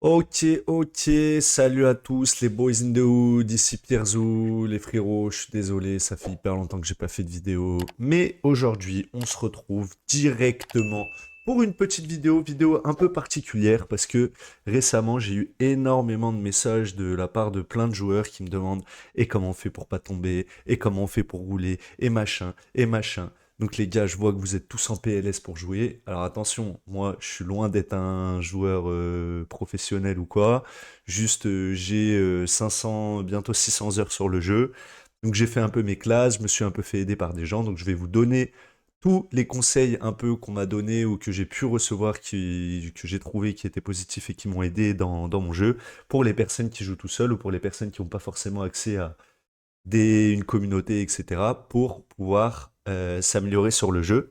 Ok, salut à tous les boys in the hood, ici Pierzou, les frérots, je suis désolé, ça fait hyper longtemps que j'ai pas fait de vidéo, mais aujourd'hui on se retrouve directement pour une petite vidéo un peu particulière parce que récemment j'ai eu énormément de messages de la part de plein de joueurs qui me demandent et comment on fait pour pas tomber, et comment on fait pour rouler, et machin, et machin. Donc les gars, je vois que vous êtes tous en PLS pour jouer. Alors attention, moi je suis loin d'être un joueur professionnel ou quoi. Juste j'ai 500, bientôt 600 heures sur le jeu. Donc j'ai fait un peu mes classes, je me suis un peu fait aider par des gens. Donc je vais vous donner tous les conseils un peu qu'on m'a donné ou que j'ai pu recevoir, que j'ai trouvé qui étaient positifs et qui m'ont aidé dans mon jeu, pour les personnes qui jouent tout seuls ou pour les personnes qui n'ont pas forcément accès à une communauté, etc., pour pouvoir s'améliorer sur le jeu.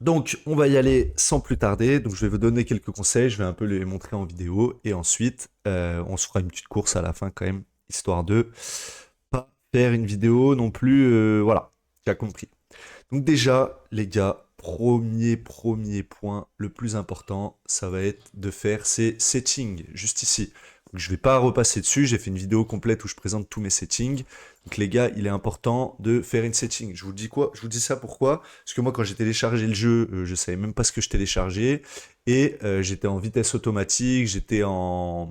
Donc, on va y aller sans plus tarder. Donc, je vais vous donner quelques conseils, je vais un peu les montrer en vidéo, et ensuite, on se fera une petite course à la fin quand même, histoire de pas faire une vidéo non plus, voilà, tu as compris. Donc déjà, les gars, premier point, le plus important, ça va être de faire ces settings, juste ici. Donc, je ne vais pas repasser dessus, j'ai fait une vidéo complète où je présente tous mes settings. Donc les gars, il est important de faire une setting. Je vous dis quoi? Je vous dis ça pourquoi? Parce que moi, quand j'ai téléchargé le jeu, je savais même pas ce que je téléchargeais. Et j'étais en vitesse automatique, j'étais en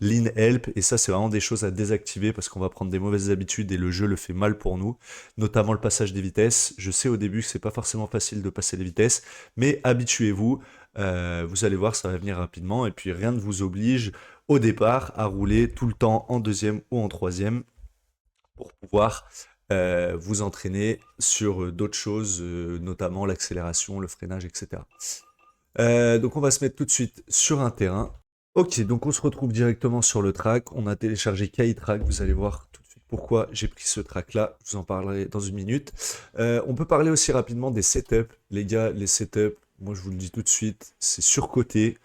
lean help. Et ça, c'est vraiment des choses à désactiver parce qu'on va prendre des mauvaises habitudes et le jeu le fait mal pour nous, notamment le passage des vitesses. Je sais au début que c'est pas forcément facile de passer les vitesses, mais habituez-vous. Vous allez voir, ça va venir rapidement. Et puis rien ne vous oblige au départ à rouler tout le temps en deuxième ou en troisième pour pouvoir vous entraîner sur d'autres choses, notamment l'accélération, le freinage, etc. Donc on va se mettre tout de suite sur un terrain. Ok, donc on se retrouve directement sur le track. On a téléchargé KI-Track. Vous allez voir tout de suite pourquoi j'ai pris ce track-là. Je vous en parlerai dans une minute. On peut parler aussi rapidement des setups. Les gars, les setups, moi je vous le dis tout de suite, c'est surcoté.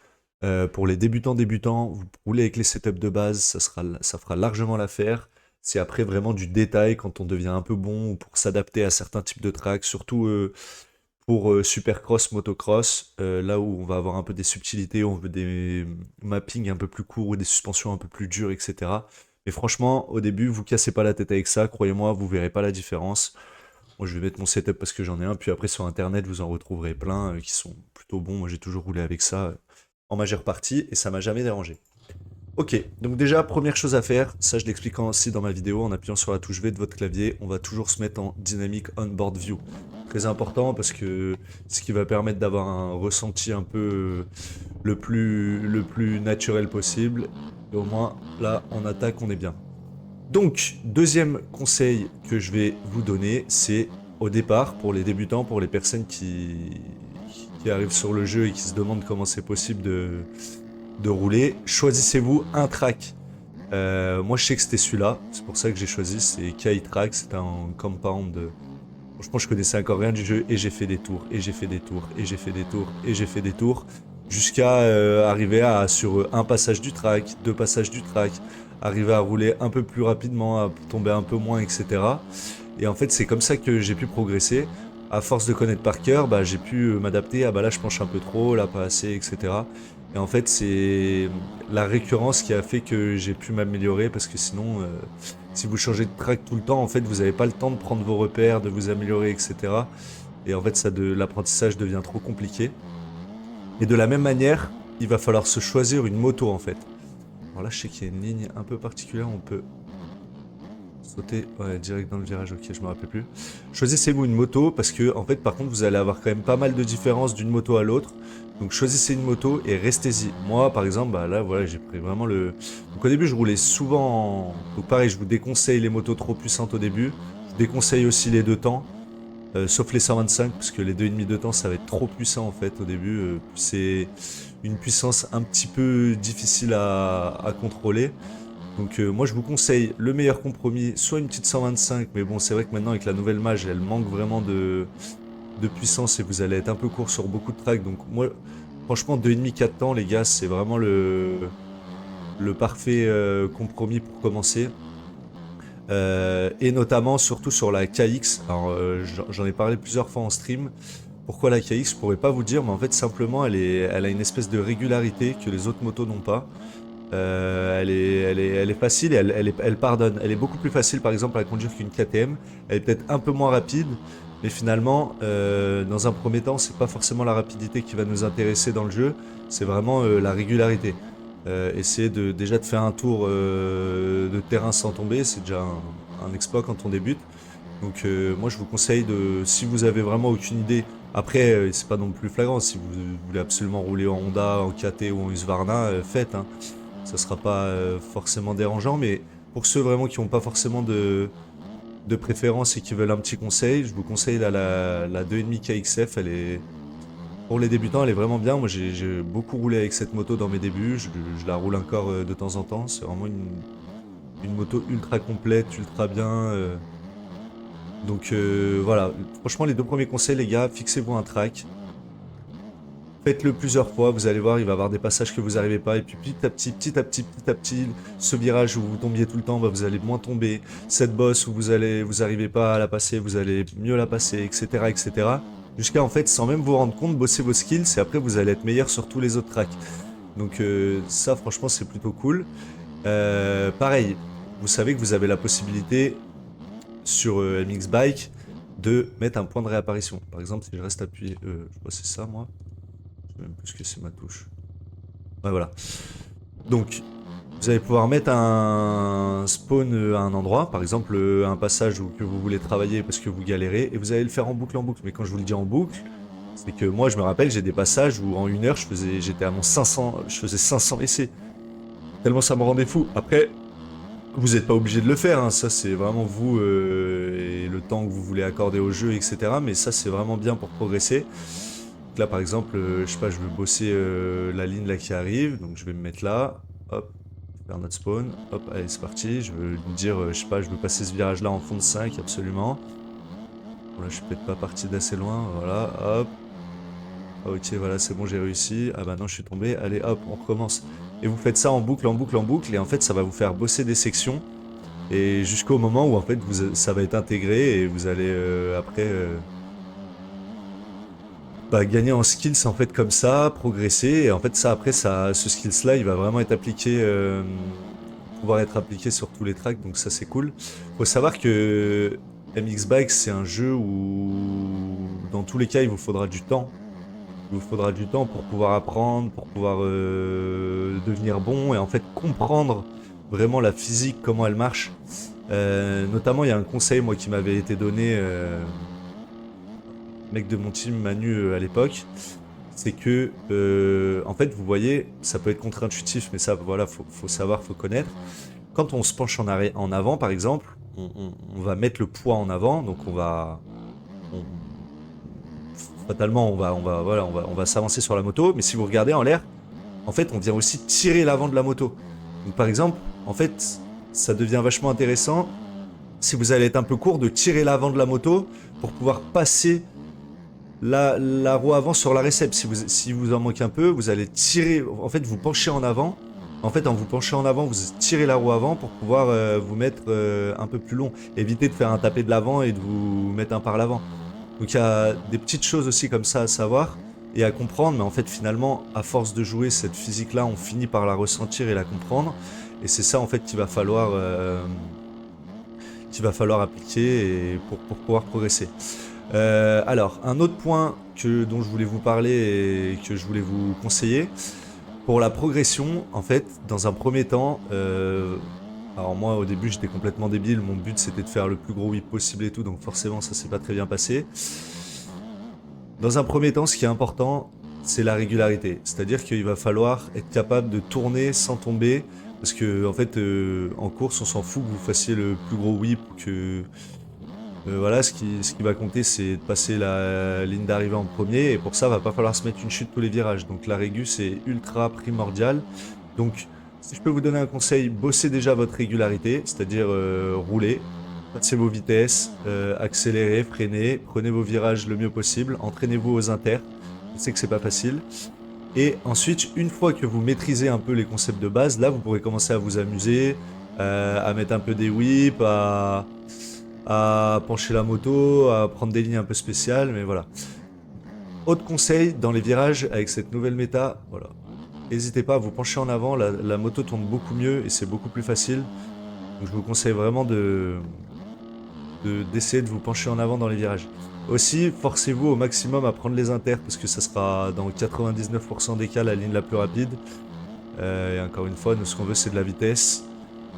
Pour les débutants, vous roulez avec les setups de base, ça fera largement l'affaire. C'est après vraiment du détail quand on devient un peu bon ou pour s'adapter à certains types de tracks, surtout pour Supercross, Motocross, là où on va avoir un peu des subtilités, on veut des mappings un peu plus courts ou des suspensions un peu plus dures, etc. Mais franchement, au début, vous cassez pas la tête avec ça, croyez-moi, vous verrez pas la différence. Moi, je vais mettre mon setup parce que j'en ai un, puis après sur internet, vous en retrouverez plein qui sont plutôt bons. Moi, j'ai toujours roulé avec ça en majeure partie et ça m'a jamais dérangé. Ok, donc déjà, première chose à faire, ça je l'explique aussi dans ma vidéo, en appuyant sur la touche V de votre clavier, on va toujours se mettre en Dynamic Onboard View. Très important parce que ce qui va permettre d'avoir un ressenti un peu le plus naturel possible. Et au moins, là, en attaque, on est bien. Donc, deuxième conseil que je vais vous donner, c'est au départ, pour les débutants, pour les personnes qui arrivent sur le jeu et qui se demandent comment c'est possible de rouler, choisissez-vous un track. Moi, je sais que c'était celui-là, c'est pour ça que j'ai choisi, c'est Kai Track, c'est un compound. Franchement, je connaissais encore rien du jeu et j'ai fait des tours, et j'ai fait des tours, et j'ai fait des tours, et j'ai fait des tours, jusqu'à arriver à, sur un passage du track, deux passages du track, arriver à rouler un peu plus rapidement, à tomber un peu moins, etc. Et en fait, c'est comme ça que j'ai pu progresser. À force de connaître par cœur, bah, j'ai pu m'adapter. Ah bah là, je penche un peu trop, là, pas assez, etc. Et en fait, c'est la récurrence qui a fait que j'ai pu m'améliorer parce que sinon, si vous changez de track tout le temps, en fait, vous n'avez pas le temps de prendre vos repères, de vous améliorer, etc. Et en fait, l'apprentissage devient trop compliqué. Et de la même manière, il va falloir se choisir une moto, en fait. Alors là, je sais qu'il y a une ligne un peu particulière, on peut sauter, ouais, direct dans le virage, ok, je me rappelle plus. Choisissez-vous une moto parce que, en fait, par contre, vous allez avoir quand même pas mal de différences d'une moto à l'autre. Donc, choisissez une moto et restez-y. Moi, par exemple, bah là, voilà, j'ai pris vraiment le. Donc, au début, je roulais souvent. Donc, pareil, je vous déconseille les motos trop puissantes au début. Je vous déconseille aussi les deux temps, sauf les 125, parce que les 2,5 de temps, ça va être trop puissant en fait au début. C'est une puissance un petit peu difficile à contrôler. Donc moi je vous conseille le meilleur compromis, soit une petite 125, mais bon c'est vrai que maintenant avec la nouvelle mage elle manque vraiment de puissance et vous allez être un peu court sur beaucoup de tracks. Donc moi franchement 2,5 4 temps les gars c'est vraiment le parfait compromis pour commencer. Et notamment surtout sur la KX. Alors j'en ai parlé plusieurs fois en stream. Pourquoi la KX je pourrais pas vous dire, mais en fait simplement elle a une espèce de régularité que les autres motos n'ont pas. Elle est facile et elle pardonne. Elle est beaucoup plus facile par exemple à conduire qu'une KTM. Elle est peut-être un peu moins rapide, mais finalement, dans un premier temps, c'est pas forcément la rapidité qui va nous intéresser dans le jeu, c'est vraiment la régularité. Essayer déjà de faire un tour de terrain sans tomber, c'est déjà un exploit quand on débute. Donc moi je vous conseille si vous avez vraiment aucune idée, après c'est pas non plus flagrant, si vous voulez absolument rouler en Honda, en KT ou en Husqvarna, faites, hein. Ça sera pas forcément dérangeant, mais pour ceux vraiment qui n'ont pas forcément de préférence et qui veulent un petit conseil, je vous conseille la 2.5 KXF, pour les débutants, elle est vraiment bien. Moi j'ai beaucoup roulé avec cette moto dans mes débuts, je la roule encore de temps en temps, c'est vraiment une moto ultra complète, ultra bien. Donc voilà, franchement les deux premiers conseils les gars, fixez-vous un track, faites-le plusieurs fois, vous allez voir, il va y avoir des passages que vous n'arrivez pas, et puis petit à petit, ce virage où vous tombiez tout le temps, bah, vous allez moins tomber, cette bosse où vous arrivez pas à la passer, vous allez mieux la passer, etc. Jusqu'à en fait, sans même vous rendre compte, bosser vos skills, et après vous allez être meilleur sur tous les autres tracks. Donc ça franchement c'est plutôt cool. Pareil, vous savez que vous avez la possibilité sur MX Bike de mettre un point de réapparition. Par exemple, si je reste appuyé, je crois que c'est ça moi. Je sais même plus ce que c'est ma touche. Ouais, voilà. Donc, vous allez pouvoir mettre un spawn à un endroit, par exemple un passage que vous voulez travailler parce que vous galérez, et vous allez le faire en boucle. Mais quand je vous le dis en boucle, c'est que moi je me rappelle, j'ai des passages où en 1 heure j'étais à mon 500, je faisais 500 essais. Tellement ça me rendait fou. Après, vous n'êtes pas obligé de le faire, hein. Ça c'est vraiment vous et le temps que vous voulez accorder au jeu, etc. Mais ça c'est vraiment bien pour progresser. Donc là par exemple, je sais pas, je veux bosser la ligne là qui arrive, donc je vais me mettre là, hop, faire notre spawn, hop, allez c'est parti, je veux me dire, je sais pas, je veux passer ce virage là en fond de 5, absolument. Bon là je suis peut-être pas parti d'assez loin, voilà, hop. Ok, voilà, c'est bon, j'ai réussi. Ah bah non, je suis tombé. Allez, hop, on recommence. Et vous faites ça en boucle, et en fait, ça va vous faire bosser des sections. Et jusqu'au moment où, en fait, ça va être intégré et vous allez, après, gagner en skills, en fait, comme ça, progresser. Et en fait, ça, après, ce skills-là, il va vraiment être appliqué, pouvoir être appliqué sur tous les tracks. Donc ça, c'est cool. Faut savoir que MX Bike, c'est un jeu où, dans tous les cas, il vous faudra du temps. Il vous faudra du temps pour pouvoir apprendre, pour pouvoir devenir bon et en fait comprendre vraiment la physique, comment elle marche. Notamment, il y a un conseil moi qui m'avait été donné, mec de mon team Manu à l'époque, c'est que en fait vous voyez, ça peut être contre-intuitif, mais ça voilà, faut savoir, faut connaître. Quand on se penche en avant, par exemple, on va mettre le poids en avant, donc on, fatalement, voilà, on va s'avancer sur la moto, mais si vous regardez en l'air, en fait, on vient aussi tirer l'avant de la moto. Donc, par exemple, en fait, ça devient vachement intéressant, si vous allez être un peu court, de tirer l'avant de la moto pour pouvoir passer la roue avant sur la récep. Si vous en manquez un peu, vous allez tirer, en fait, vous penchez en avant. En fait, en vous penchant en avant, vous tirez la roue avant pour pouvoir vous mettre un peu plus long. Évitez de faire un tapé de l'avant et de vous mettre un par l'avant. Donc il y a des petites choses aussi comme ça à savoir et à comprendre, mais en fait finalement, à force de jouer cette physique-là, on finit par la ressentir et la comprendre. Et c'est ça en fait qu'il va falloir appliquer et pour pouvoir progresser. Alors, un autre point dont je voulais vous parler et que je voulais vous conseiller, pour la progression, en fait, dans un premier temps, alors moi au début j'étais complètement débile, mon but c'était de faire le plus gros whip possible et tout, donc forcément ça s'est pas très bien passé. Dans un premier temps, ce qui est important, c'est la régularité. C'est-à-dire qu'il va falloir être capable de tourner sans tomber, parce que en fait, en course, on s'en fout que vous fassiez le plus gros whip, que voilà, ce qui va compter, c'est de passer la ligne d'arrivée en premier, et pour ça, va pas falloir se mettre une chute tous les virages. Donc la régu, c'est ultra primordial. Donc, si je peux vous donner un conseil, bossez déjà votre régularité, c'est-à-dire rouler, passez vos vitesses, accélérez, freinez, prenez vos virages le mieux possible, entraînez-vous aux inters. Je sais que c'est pas facile. Et ensuite, une fois que vous maîtrisez un peu les concepts de base, là, vous pourrez commencer à vous amuser, à mettre un peu des whips, à pencher la moto, à prendre des lignes un peu spéciales, mais voilà. Autre conseil, dans les virages, avec cette nouvelle méta, voilà. n'hésitez pas à vous pencher en avant, la moto tourne beaucoup mieux et c'est beaucoup plus facile. Donc je vous conseille vraiment d'essayer de vous pencher en avant dans les virages. Aussi, forcez-vous au maximum à prendre les inters parce que ça sera dans 99% des cas la ligne la plus rapide. Et encore une fois, nous ce qu'on veut c'est de la vitesse.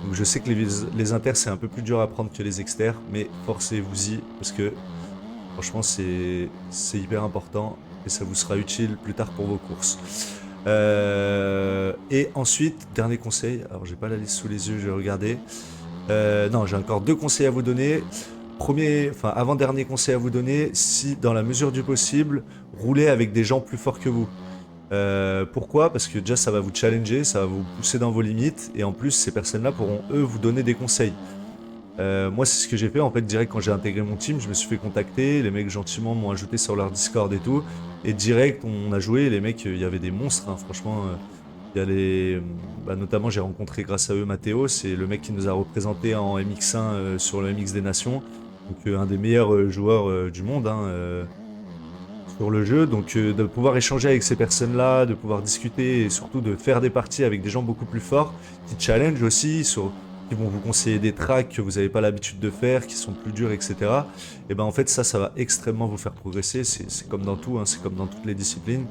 Donc je sais que les inters c'est un peu plus dur à prendre que les exters, mais forcez-vous-y parce que franchement c'est hyper important et ça vous sera utile plus tard pour vos courses. Et ensuite, dernier conseil, alors j'ai pas la liste sous les yeux, je vais regarder. Non, j'ai encore 2 conseils à vous donner. Avant-dernier conseil à vous donner, si dans la mesure du possible, roulez avec des gens plus forts que vous. Pourquoi? Parce que déjà ça va vous challenger, ça va vous pousser dans vos limites, et en plus ces personnes-là pourront eux vous donner des conseils. Moi c'est ce que j'ai fait en fait direct quand j'ai intégré mon team, je me suis fait contacter, les mecs gentiment m'ont ajouté sur leur Discord et tout, et direct on a joué, les mecs il y avait des monstres, hein, franchement. Il y a notamment j'ai rencontré grâce à eux Mathéo, c'est le mec qui nous a représenté en MX1 sur le MX des Nations, donc un des meilleurs joueurs du monde, hein, sur le jeu, donc de pouvoir échanger avec ces personnes-là, de pouvoir discuter et surtout de faire des parties avec des gens beaucoup plus forts, qui challenge aussi, qui vont vous conseiller des tracks que vous n'avez pas l'habitude de faire, qui sont plus durs, etc. Et ben en fait ça va extrêmement vous faire progresser, c'est comme dans tout, hein, c'est comme dans toutes les disciplines.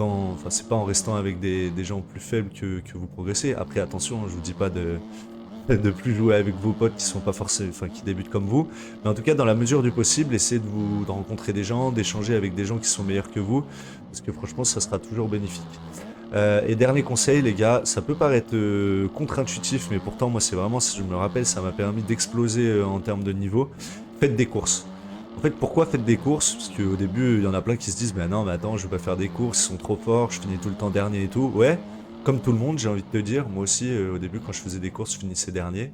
Enfin, c'est pas en restant avec des gens plus faibles que vous progressez. Après, attention, je vous dis pas de plus jouer avec vos potes qui sont pas forcément, enfin, qui débutent comme vous. Mais en tout cas, dans la mesure du possible, essayez de rencontrer des gens, d'échanger avec des gens qui sont meilleurs que vous, parce que franchement, ça sera toujours bénéfique. Et dernier conseil, les gars, ça peut paraître contre-intuitif, mais pourtant, moi, c'est vraiment, si je me rappelle, ça m'a permis d'exploser en termes de niveau. Faites des courses. En fait, pourquoi faites des courses? Parce qu'au début, il y en a plein qui se disent, mais non, mais attends, je vais pas faire des courses, ils sont trop forts, je finis tout le temps dernier et tout. Ouais, comme tout le monde, j'ai envie de te dire. Moi aussi, au début, quand je faisais des courses, je finissais dernier.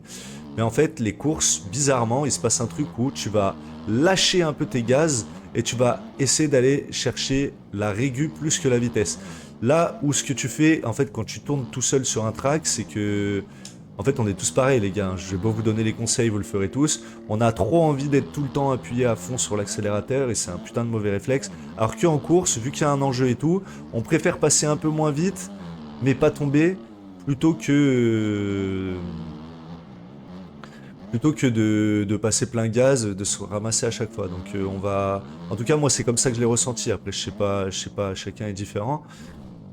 Mais en fait, les courses, bizarrement, il se passe un truc où tu vas lâcher un peu tes gaz et tu vas essayer d'aller chercher la régu plus que la vitesse. Là où ce que tu fais, en fait, quand tu tournes tout seul sur un track, c'est que en fait, on est tous pareils, les gars. Je vais pas vous donner les conseils, vous le ferez tous. On a trop envie d'être tout le temps appuyé à fond sur l'accélérateur et c'est un putain de mauvais réflexe. Alors qu'en course, vu qu'il y a un enjeu et tout, on préfère passer un peu moins vite, mais pas tomber, plutôt que de passer plein gaz, de se ramasser à chaque fois. Donc on va. En tout cas, moi, c'est comme ça que je l'ai ressenti. Après, je sais pas, chacun est différent.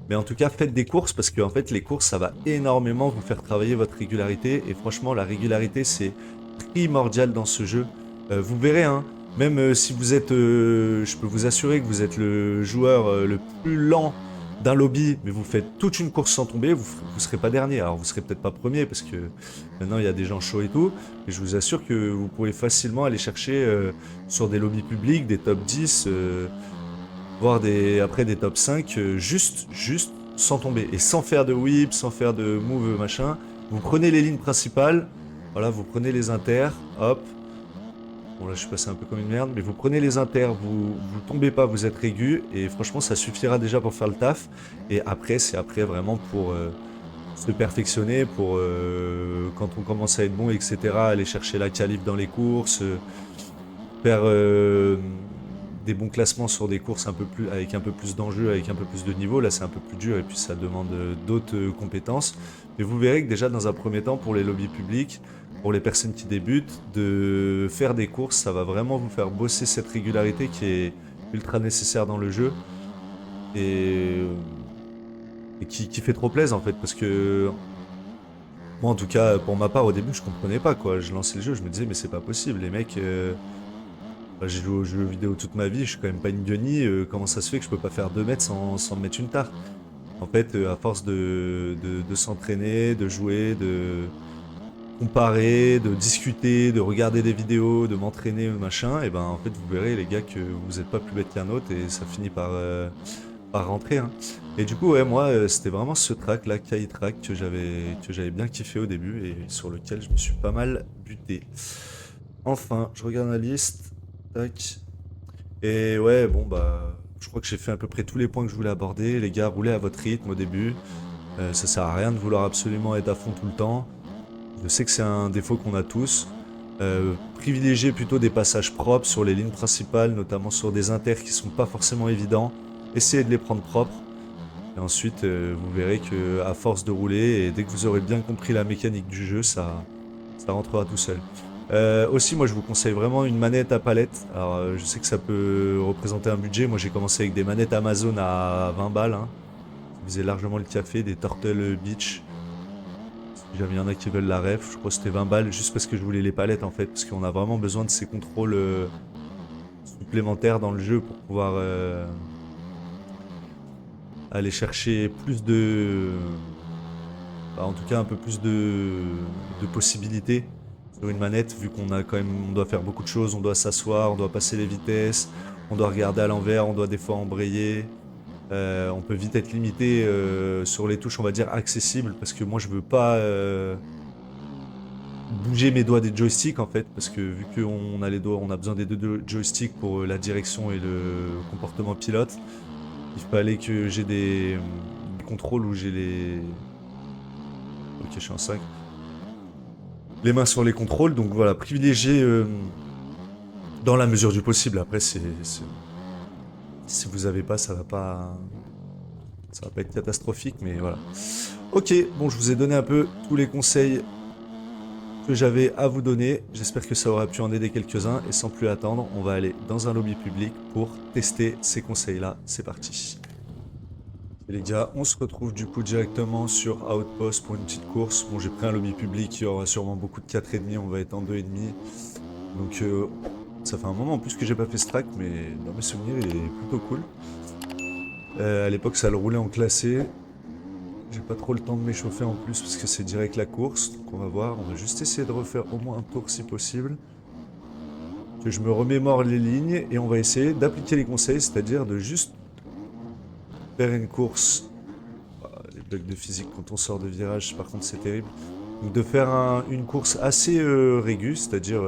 Mais en tout cas, faites des courses parce que en fait, les courses, ça va énormément vous faire travailler votre régularité. Et franchement, la régularité, c'est primordial dans ce jeu. Vous verrez, hein, même si vous êtes, je peux vous assurer que vous êtes le joueur le plus lent d'un lobby, mais vous faites toute une course sans tomber, vous serez pas dernier. Alors vous serez peut-être pas premier parce que maintenant il y a des gens chauds et tout. Mais je vous assure que vous pourrez facilement aller chercher sur des lobbies publics, des top 10. Voire après des top 5, juste sans tomber. Et sans faire de whip, sans faire de move machin. Vous prenez les lignes principales, voilà, vous prenez les inters, hop. Bon là je suis passé un peu comme une merde, mais vous prenez les inters, vous tombez pas, vous êtes aigu, et franchement ça suffira déjà pour faire le taf. Et après, c'est après vraiment pour se perfectionner, pour quand on commence à être bon, etc., aller chercher la qualif dans les courses, faire des bons classements sur des courses avec un peu plus d'enjeux, avec un peu plus de niveau. Là, c'est un peu plus dur et puis ça demande d'autres compétences. Mais vous verrez que déjà, dans un premier temps, pour les lobbies publics, pour les personnes qui débutent, de faire des courses, ça va vraiment vous faire bosser cette régularité qui est ultra nécessaire dans le jeu et, qui fait trop plaisir en fait. Parce que moi, en tout cas, pour ma part, au début, je comprenais pas quoi. Je lançais le jeu, je me disais, mais c'est pas possible, les mecs. J'ai joué aux jeux vidéo toute ma vie, je suis quand même pas une guenille, comment ça se fait que je peux pas faire 2 mètres sans me mettre une tarte? En fait, à force de s'entraîner, de jouer, de comparer, de discuter, de regarder des vidéos, de m'entraîner, machin, et ben en fait vous verrez les gars que vous êtes pas plus bête qu'un autre et ça finit par rentrer, hein. Et du coup ouais moi c'était vraiment ce track là, Kai Track que j'avais bien kiffé au début et sur lequel je me suis pas mal buté. Enfin, je regarde la liste. Tac. Et ouais, bon bah, je crois que j'ai fait à peu près tous les points que je voulais aborder. Les gars, roulez à votre rythme au début. Ça sert à rien de vouloir absolument être à fond tout le temps. Je sais que c'est un défaut qu'on a tous. Privilégiez plutôt des passages propres sur les lignes principales, notamment sur des inters qui sont pas forcément évidents. Essayez de les prendre propres. Et ensuite, vous verrez que à force de rouler, et dès que vous aurez bien compris la mécanique du jeu, ça rentrera tout seul. Aussi, moi, je vous conseille vraiment une manette à palette. Alors, je sais que ça peut représenter un budget. Moi, j'ai commencé avec des manettes Amazon à 20 balles. Hein. Ça faisait largement le café, des Turtle Beach. Si jamais il y en a qui veulent la ref, je crois que c'était 20 balles, juste parce que je voulais les palettes, en fait. Parce qu'on a vraiment besoin de ces contrôles supplémentaires dans le jeu pour pouvoir aller chercher plus de... Bah, en tout cas, un peu plus de possibilités sur une manette, vu qu'on a quand même, on doit faire beaucoup de choses, on doit s'asseoir, on doit passer les vitesses, on doit regarder à l'envers, on doit des fois embrayer. On peut vite être limité sur les touches, on va dire accessibles, parce que moi je veux pas bouger mes doigts des joysticks en fait, parce que vu qu'on a les doigts, on a besoin des deux joysticks pour la direction et le comportement pilote. Il fallait que j'ai des contrôles où j'ai les... Ok, je suis en 5. Les mains sur les contrôles, donc voilà, privilégier dans la mesure du possible. Après, si vous avez pas, ça va pas être catastrophique, mais voilà. Ok, bon, je vous ai donné un peu tous les conseils que j'avais à vous donner. J'espère que ça aura pu en aider quelques-uns. Et sans plus attendre, on va aller dans un lobby public pour tester ces conseils-là. C'est parti. Et les gars, on se retrouve du coup directement sur Outpost pour une petite course. Bon, j'ai pris un lobby public, il y aura sûrement beaucoup de 4,5, on va être en 2,5. Donc ça fait un moment en plus que j'ai pas fait ce track, mais dans mes souvenirs, il est plutôt cool. À l'époque, ça le roulait en classé. J'ai pas trop le temps de m'échauffer en plus parce que c'est direct la course. Donc on va voir, on va juste essayer de refaire au moins un tour si possible. Que je me remémore les lignes et on va essayer d'appliquer les conseils, c'est-à-dire de juste faire une course. Les bugs de physique quand on sort de virage, par contre c'est terrible. Donc de faire une course assez réguë, c'est-à-dire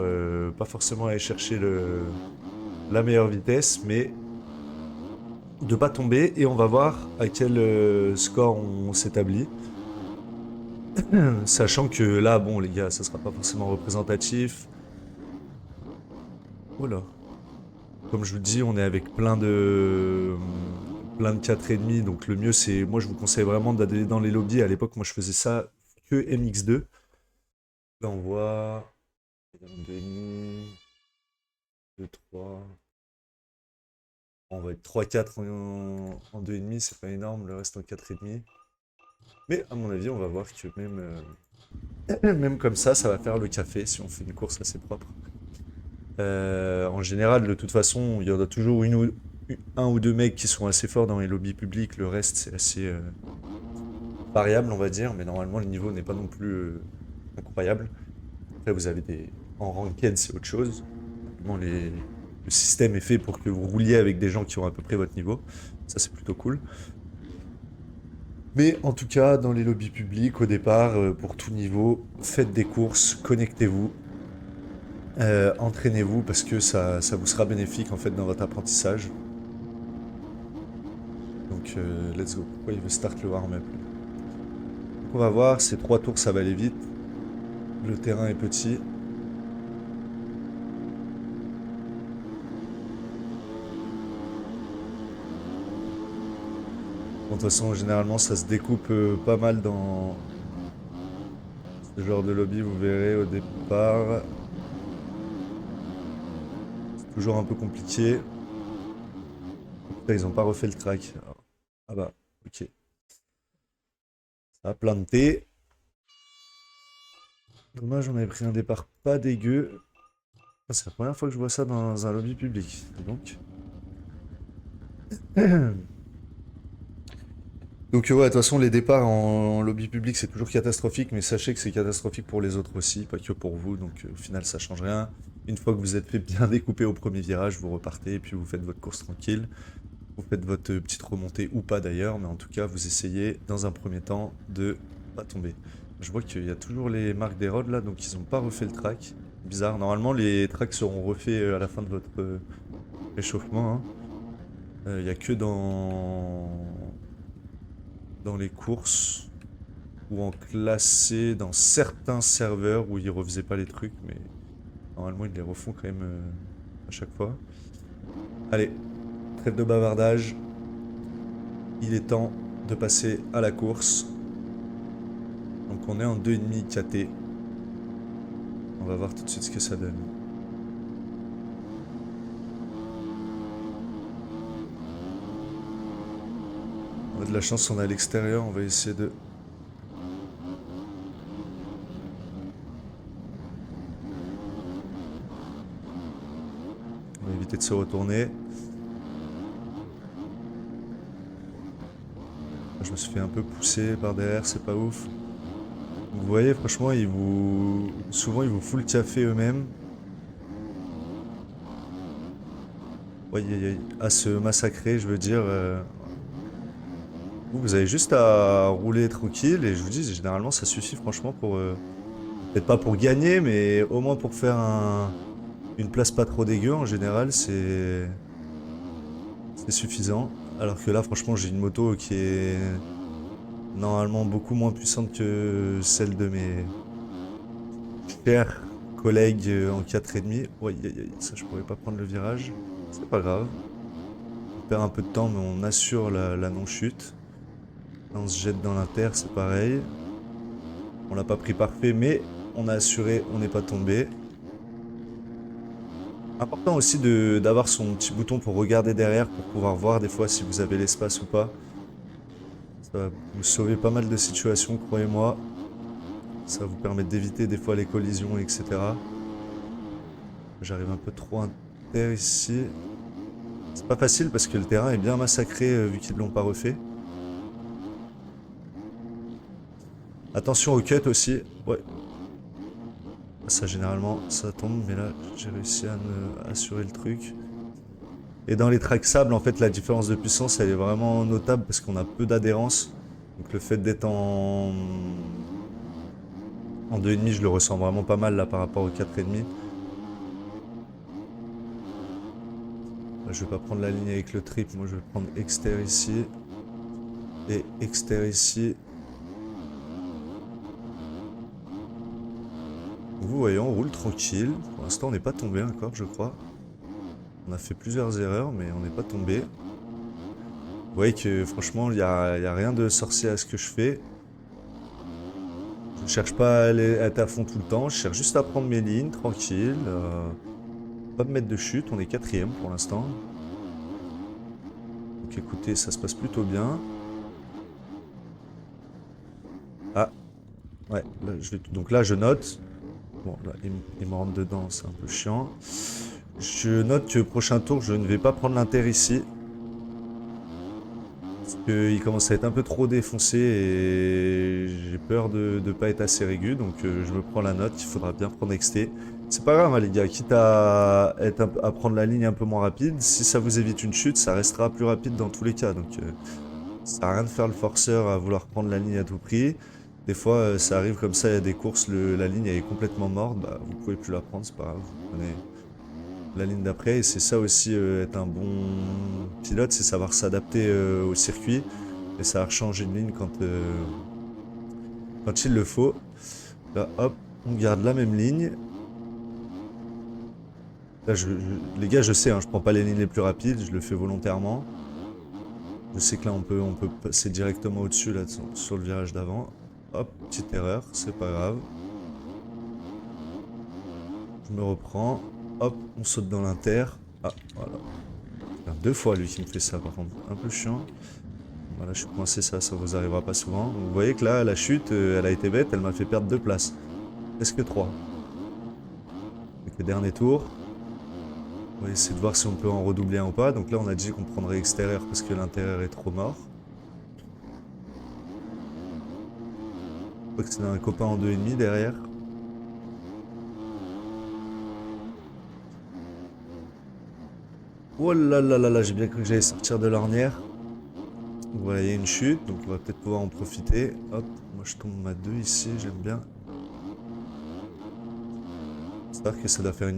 pas forcément aller chercher la meilleure vitesse, mais de pas tomber et on va voir à quel score on s'établit. Sachant que là, bon les gars, ça sera pas forcément représentatif. Voilà. Comme je vous dis, on est avec plein de 4,5, donc le mieux c'est, moi je vous conseille vraiment d'aller dans les lobbies. À l'époque, moi je faisais ça que MX2. Là on voit 2,5, 2, 3. On va être 3-4 en 2,5, c'est pas énorme, le reste en 4,5. Mais à mon avis, on va voir que même, même comme ça va faire le café si on fait une course assez propre. En général, de toute façon, il y en a toujours un ou deux mecs qui sont assez forts dans les lobbies publics, le reste c'est assez variable, on va dire, mais normalement le niveau n'est pas non plus incroyable. Après, vous avez des... En ranked, c'est autre chose. Le système est fait pour que vous rouliez avec des gens qui ont à peu près votre niveau. Ça, c'est plutôt cool. Mais en tout cas, dans les lobbies publics, au départ, pour tout niveau, faites des courses, connectez-vous, entraînez-vous parce que ça vous sera bénéfique en fait dans votre apprentissage. Donc, let's go. Pourquoi il veut start le warm-up? On va voir, ces 3 tours, ça va aller vite. Le terrain est petit. Bon, de toute façon, généralement, ça se découpe pas mal dans ce genre de lobby, vous verrez au départ. C'est toujours un peu compliqué. Putain, ils ont pas refait le track. Ah bah, ok. Ça a planté. Dommage, on avait pris un départ pas dégueu. Ah, c'est la première fois que je vois ça dans un lobby public. Donc. Donc ouais, de toute façon, les départs en lobby public, c'est toujours catastrophique, mais sachez que c'est catastrophique pour les autres aussi, pas que pour vous, donc au final, ça change rien. Une fois que vous êtes fait bien découper au premier virage, vous repartez, et puis vous faites votre course tranquille. Vous faites votre petite remontée, ou pas d'ailleurs, mais en tout cas, vous essayez, dans un premier temps, de pas tomber. Je vois qu'il y a toujours les marques des rods là, donc ils n'ont pas refait le track. Bizarre, normalement, les tracks seront refaits à la fin de votre échauffement. Il n'y a que dans les courses ou en classé dans certains serveurs où ils refaisaient pas les trucs, mais normalement ils les refont quand même à chaque fois. Allez, trêve de bavardage. Il est temps de passer à la course. Donc on est en 2,5 KT. On va voir tout de suite ce que ça donne. On a de la chance, on est à l'extérieur, on va essayer de... On va éviter de se retourner. Je me suis fait un peu pousser par derrière, c'est pas ouf. Donc vous voyez, franchement, souvent ils vous foutent le café eux-mêmes. À se massacrer, je veux dire. Vous avez juste à rouler tranquille et je vous dis, généralement ça suffit franchement pour... peut-être pas pour gagner, mais au moins pour faire une place pas trop dégueu en général, c'est suffisant. Alors que là, franchement, j'ai une moto qui est normalement beaucoup moins puissante que celle de mes chers collègues en 4,5. Ouais, ça je pourrais pas prendre le virage. C'est pas grave. On perd un peu de temps, mais on assure la non-chute. Là, on se jette dans l'inter, c'est pareil. On l'a pas pris parfait, mais on a assuré, on n'est pas tombé. Important aussi d'avoir son petit bouton pour regarder derrière, pour pouvoir voir des fois si vous avez l'espace ou pas. Ça va vous sauver pas mal de situations, croyez-moi. Ça va vous permettre d'éviter des fois les collisions, etc. J'arrive un peu trop inter ici. C'est pas facile parce que le terrain est bien massacré vu qu'ils l'ont pas refait. Attention au cut aussi. Ouais. Ça généralement ça tombe, mais là j'ai réussi à me assurer le truc. Et dans les tracks sables, en fait, la différence de puissance elle est vraiment notable parce qu'on a peu d'adhérence. Donc le fait d'être en 2,5, je le ressens vraiment pas mal là par rapport au 4,5. Je vais pas prendre la ligne avec le trip, moi je vais prendre extérieur ici et extérieur ici. Vous voyez, on roule tranquille. Pour l'instant, on n'est pas tombé encore, je crois. On a fait plusieurs erreurs, mais on n'est pas tombé. Vous voyez que franchement, il y a rien de sorcier à ce que je fais. Je ne cherche pas à être à fond tout le temps. Je cherche juste à prendre mes lignes, tranquille. Pas me mettre de chute. On est 4ème pour l'instant. Donc écoutez, ça se passe plutôt bien. Ah, ouais. Là, donc là, je note. Bon, là, il me rentre dedans, c'est un peu chiant. Je note que prochain tour, je ne vais pas prendre l'inter ici. Parce qu'il commence à être un peu trop défoncé et j'ai peur de ne pas être assez régu. Donc je me prends la note, il faudra bien prendre XT. C'est pas grave, hein, les gars, quitte à prendre la ligne un peu moins rapide, si ça vous évite une chute, ça restera plus rapide dans tous les cas. Donc ça sert à rien de faire le forceur à vouloir prendre la ligne à tout prix. Des fois, ça arrive comme ça, il y a des courses, la ligne elle est complètement morte, bah, vous pouvez plus la prendre, c'est pas grave. Vous prenez la ligne d'après, et c'est ça aussi être un bon pilote, c'est savoir s'adapter au circuit et savoir changer de ligne quand il le faut. Là, hop, on garde la même ligne. Là, les gars, je sais, hein, je prends pas les lignes les plus rapides, je le fais volontairement. Je sais que là, on peut passer directement au-dessus, là, sur le virage d'avant. Hop, petite erreur, c'est pas grave. Je me reprends. Hop, on saute dans l'inter. Ah, voilà. Deux fois lui qui me fait ça, par contre. Un peu chiant. Voilà, je suis coincé, ça vous arrivera pas souvent. Donc, vous voyez que là, la chute, elle a été bête, elle m'a fait perdre 2 places. Presque 3. Donc, le dernier tour. On va essayer de voir si on peut en redoubler un ou pas. Donc là, on a dit qu'on prendrait extérieur parce que l'intérieur est trop mort. Je crois que c'est un copain en 2,5 derrière. Oh là là là là, j'ai bien cru que j'allais sortir de l'ornière. Donc voilà, il y a une chute, donc on va peut-être pouvoir en profiter. Hop, moi je tombe ma 2 ici, j'aime bien. J'espère que ça doit faire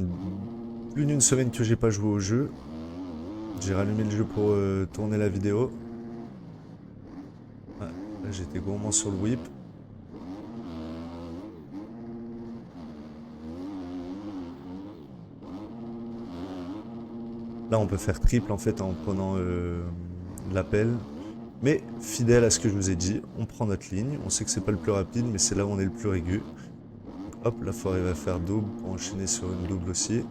plus d'une semaine que j'ai pas joué au jeu. J'ai rallumé le jeu pour tourner la vidéo. Ouais, là j'étais gourmand sur le whip. Là on peut faire triple en fait en prenant l'appel. Mais fidèle à ce que je vous ai dit, on prend notre ligne. On sait que c'est pas le plus rapide, mais c'est là où on est le plus aigu. Hop, là, faut arriver à faire double pour enchaîner sur une double aussi.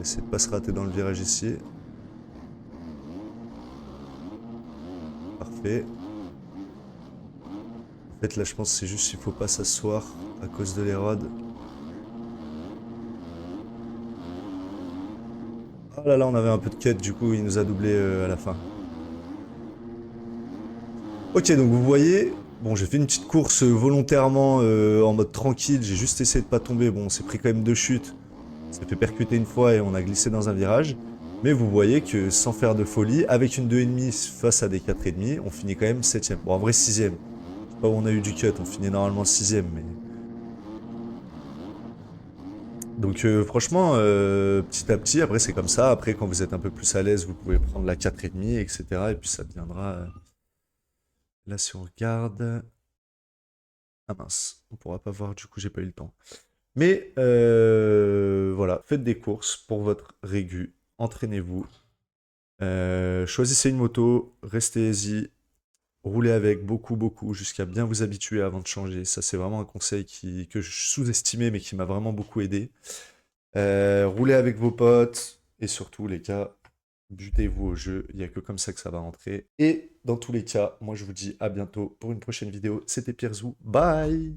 Essayez de pas se rater dans le virage ici. Parfait. En fait, là, je pense que c'est juste qu'il faut pas s'asseoir à cause de l'érode. Oh là là, on avait un peu de cut, du coup, il nous a doublé à la fin. Ok, donc vous voyez, bon, j'ai fait une petite course volontairement en mode tranquille. J'ai juste essayé de pas tomber. Bon, on s'est pris quand même 2 chutes. Ça fait percuter une fois et on a glissé dans un virage. Mais vous voyez que sans faire de folie, avec une 2,5 face à des 4,5, on finit quand même 7ème. Bon, en vrai 6ème. Je sais pas où on a eu du cut, on finit normalement 6ème. Mais... Donc franchement, petit à petit, après c'est comme ça. Après, quand vous êtes un peu plus à l'aise, vous pouvez prendre la 4,5, etc. Et puis ça deviendra... Là, si on regarde... Ah mince, on pourra pas voir, du coup j'ai pas eu le temps. Mais voilà, faites des courses pour votre régu, entraînez-vous. Choisissez une moto, restez-y, roulez avec beaucoup, jusqu'à bien vous habituer avant de changer. Ça, c'est vraiment un conseil que je sous-estimais, mais qui m'a vraiment beaucoup aidé. Roulez avec vos potes, et surtout, les gars, butez-vous au jeu. Il n'y a que comme ça que ça va rentrer. Et dans tous les cas, moi, je vous dis à bientôt pour une prochaine vidéo. C'était Pierzou. Bye!